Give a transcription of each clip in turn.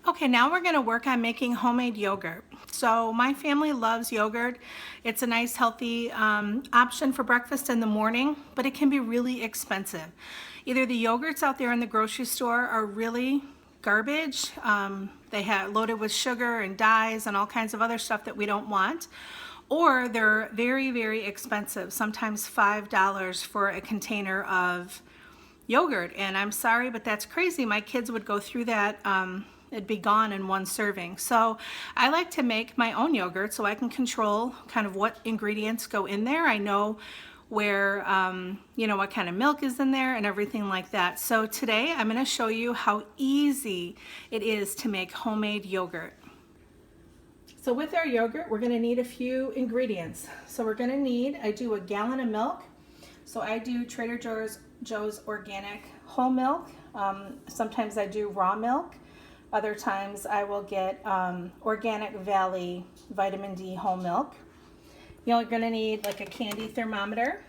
Okay, now we're going to work on making homemade yogurt. So my family loves yogurt. It's a nice healthy option for breakfast in the morning, but it can be really expensive. Either the yogurts out there in the grocery store are really garbage. They have loaded with sugar and dyes and all kinds of other stuff that we don't want. Or they're very, very expensive, sometimes $5 for a container of yogurt. And I'm sorry, but that's crazy. My kids would go through that. It'd be gone in one serving. So I like to make my own yogurt so I can control kind of what ingredients go in there. I know where, what kind of milk is in there and everything like that. So today I'm going to show you how easy it is to make homemade yogurt. So with our yogurt, we're going to need a few ingredients. So we're going to need, I do a gallon of milk. So I do Trader Joe's organic whole milk. Sometimes I do raw milk. Other times I will get Organic Valley vitamin D whole milk. You're going to need like a candy thermometer,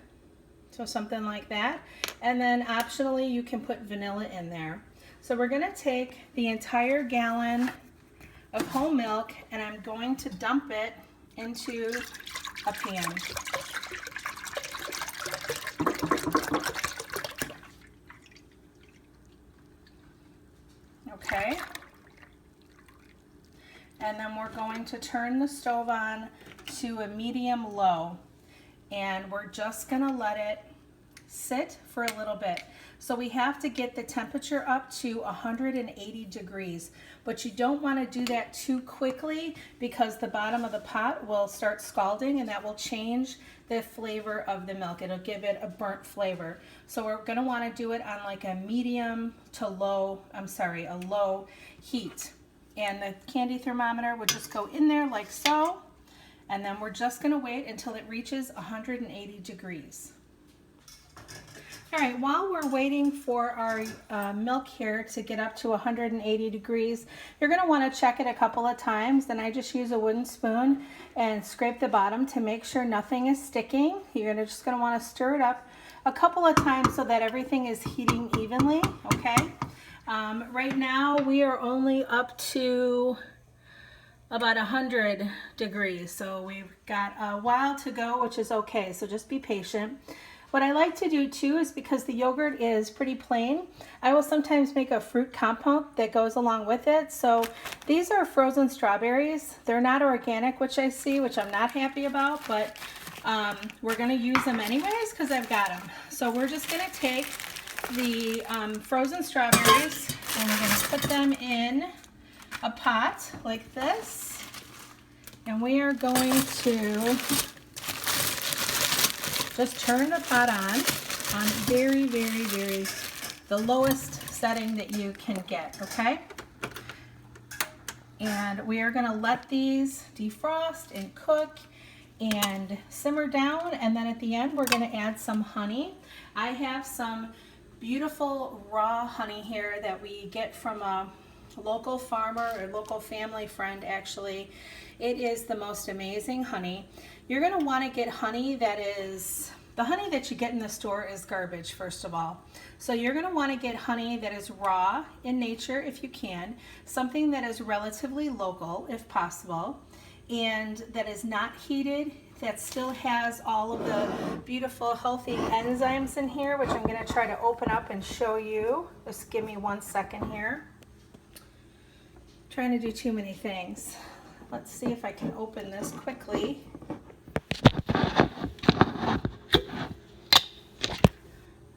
so something like that. And then optionally you can put vanilla in there. So we're going to take the entire gallon of whole milk and I'm going to dump it into a pan. Okay. And then we're going to turn the stove on to a medium low. And we're just gonna let it sit for a little bit. So we have to get the temperature up to 180 degrees, but you don't want to do that too quickly because the bottom of the pot will start scalding and that will change the flavor of the milk. It'll give it a burnt flavor. So we're going to want to do it on like a medium to low, a low heat. And the candy thermometer would just go in there like so. And then we're just going to wait until it reaches 180 degrees. All right, while we're waiting for our milk here to get up to 180 degrees, you're going to want to check it a couple of times. Then I just use a wooden spoon and scrape the bottom to make sure nothing is sticking. You're just going to want to stir it up a couple of times so that everything is heating evenly, okay? Right now we are only up to about 100 degrees, so we've got a while to go, which is okay, so just be patient. What I like to do too is because the yogurt is pretty plain, I will sometimes make a fruit compote that goes along with it. So these are frozen strawberries. They're not organic, which I'm not happy about, but we're gonna use them anyways because I've got them. So we're just gonna take the frozen strawberries and we're gonna put them in a pot like this. And we are going to just turn the pot on very, very, very, the lowest setting that you can get, okay? And we are gonna let these defrost and cook and simmer down, and then at the end we're gonna add some honey. I have some beautiful raw honey here that we get from a local farmer or local family friend actually. It is the most amazing honey. You're going to want to get honey that is, the honey that you get in the store is garbage first of all. So you're going to want to get honey that is raw in nature if you can, something that is relatively local if possible, and that is not heated, that still has all of the beautiful healthy enzymes in here, which I'm going to try to open up and show you. Just give me 1 second here. Trying to do too many things. Let's see if I can open this quickly.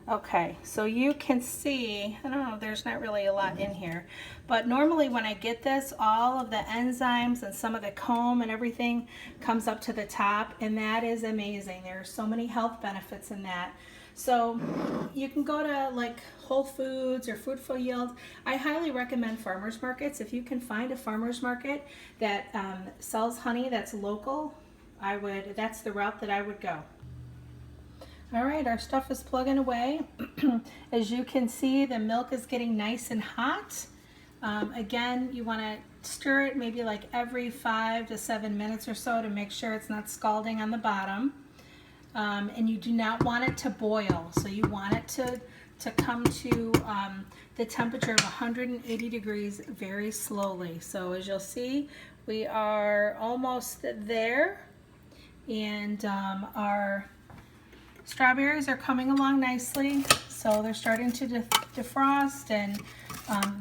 Okay, so you can see, I don't know, there's not really a lot in here, but normally when I get this, all of the enzymes and some of the comb and everything comes up to the top, and that is amazing. There are so many health benefits in that. So you can go to like Whole Foods or Food for Yield. I highly recommend farmers markets. If you can find a farmers market that sells honey that's local, that's the route that I would go. All right, our stuff is plugging away. As you can see, the milk is getting nice and hot. Again, you want to stir it maybe like every 5 to 7 minutes or so to make sure it's not scalding on the bottom. And you do not want it to boil, so you want it to come to the temperature of 180 degrees very slowly. So as you'll see, we are almost there, and our strawberries are coming along nicely. So they're starting to defrost, and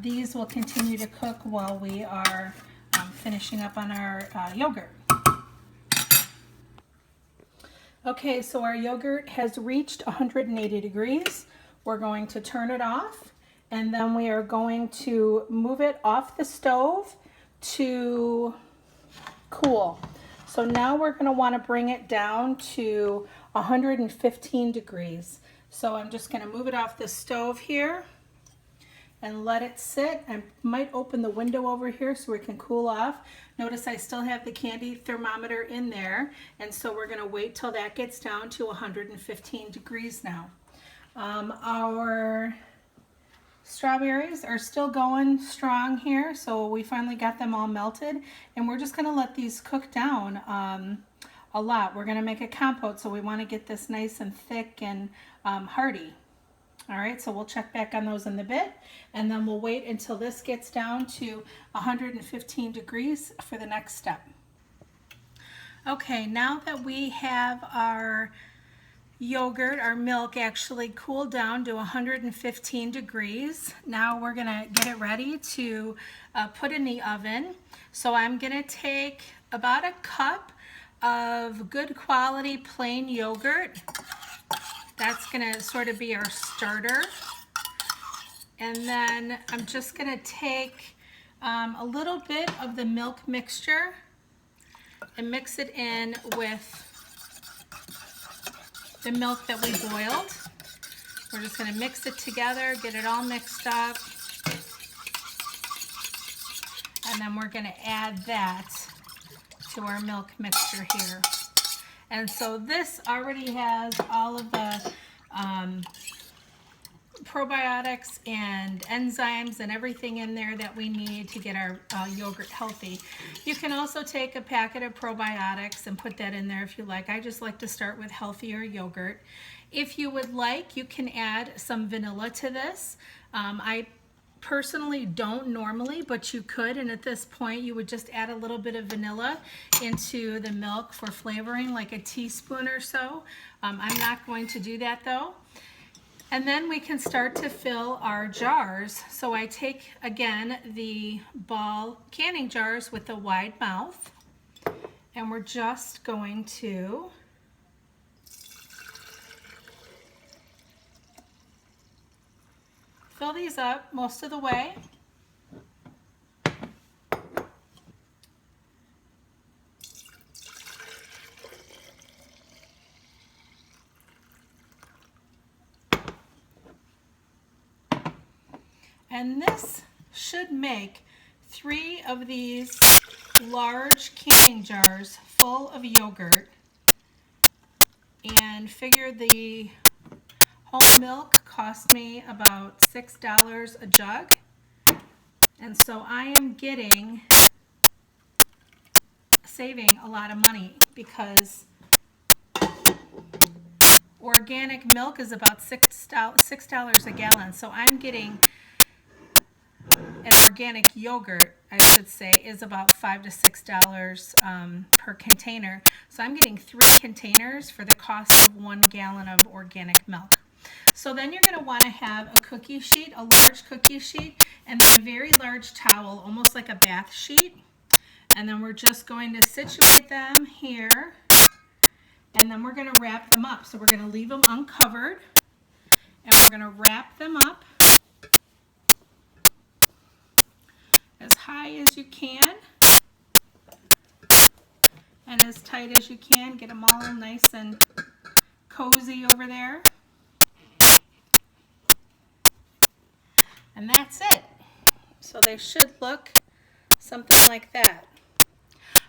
these will continue to cook while we are finishing up on our yogurt. Okay, so our yogurt has reached 180 degrees. We're going to turn it off, and then we are going to move it off the stove to cool. So now we're going to want to bring it down to 115 degrees. So I'm just going to move it off the stove here and let it sit. I might open the window over here so it can cool off. Notice I still have the candy thermometer in there, and so we're going to wait till that gets down to 115 degrees now. Our strawberries are still going strong here, so we finally got them all melted, and we're just going to let these cook down a lot. We're going to make a compote, so we want to get this nice and thick and hearty. All right, so we'll check back on those in a bit, and then we'll wait until this gets down to 115 degrees for the next step. Okay, now that we have our yogurt, our milk actually cooled down to 115 degrees, now we're gonna get it ready to put in the oven. So I'm gonna take about a cup of good quality plain yogurt. That's gonna sort of be our starter. And then I'm just gonna take a little bit of the milk mixture and mix it in with the milk that we boiled. We're just gonna mix it together, get it all mixed up. And then we're gonna add that to our milk mixture here. And so this already has all of the probiotics and enzymes and everything in there that we need to get our yogurt healthy. You can also take a packet of probiotics and put that in there if you like. I just like to start with healthier yogurt. If you would like, you can add some vanilla to this. I personally don't normally, but you could, and at this point you would just add a little bit of vanilla into the milk for flavoring, like a teaspoon or so. I'm not going to do that though. And then we can start to fill our jars. So I take, again, the Ball canning jars with a wide mouth, and we're just going to fill these up most of the way. And this should make 3 of these large canning jars full of yogurt. And figure the whole milk cost me about $6 a jug. And so I am saving a lot of money, because organic milk is about $6 a gallon. So I'm getting an organic yogurt, I should say, is about $5 to $6 per container. So I'm getting 3 containers for the cost of 1 gallon of organic milk. So then you're going to want to have a cookie sheet, a large cookie sheet, and then a very large towel, almost like a bath sheet. And then we're just going to situate them here, and then we're going to wrap them up. So we're going to leave them uncovered, and we're going to wrap them up as high as you can and as tight as you can. Get them all nice and cozy over there. And that's it. So they should look something like that.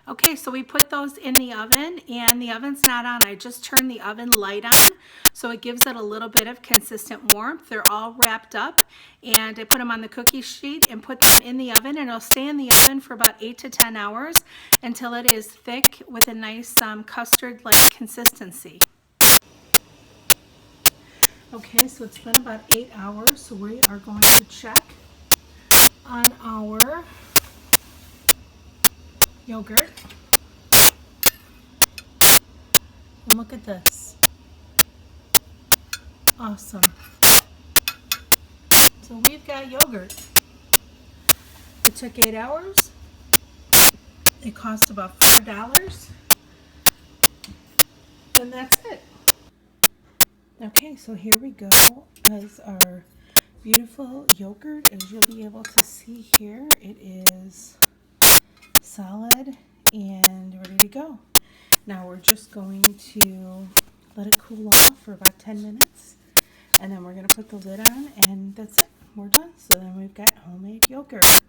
Okay, so we put those in the oven, and the oven's not on. I just turned the oven light on, so it gives it a little bit of consistent warmth. They're all wrapped up, and I put them on the cookie sheet and put them in the oven, and it'll stay in the oven for about 8 to 10 hours until it is thick with a nice custard-like consistency. Okay, so it's been about 8 hours, so we are going to check on our yogurt. And look at this. Awesome. So we've got yogurt. It took 8 hours. It cost about $4. And that's it. Okay, so here we go as our beautiful yogurt. As you'll be able to see here, it is solid and ready to go. Now we're just going to let it cool off for about 10 minutes. And then we're going to put the lid on, and that's it. We're done. So then we've got homemade yogurt.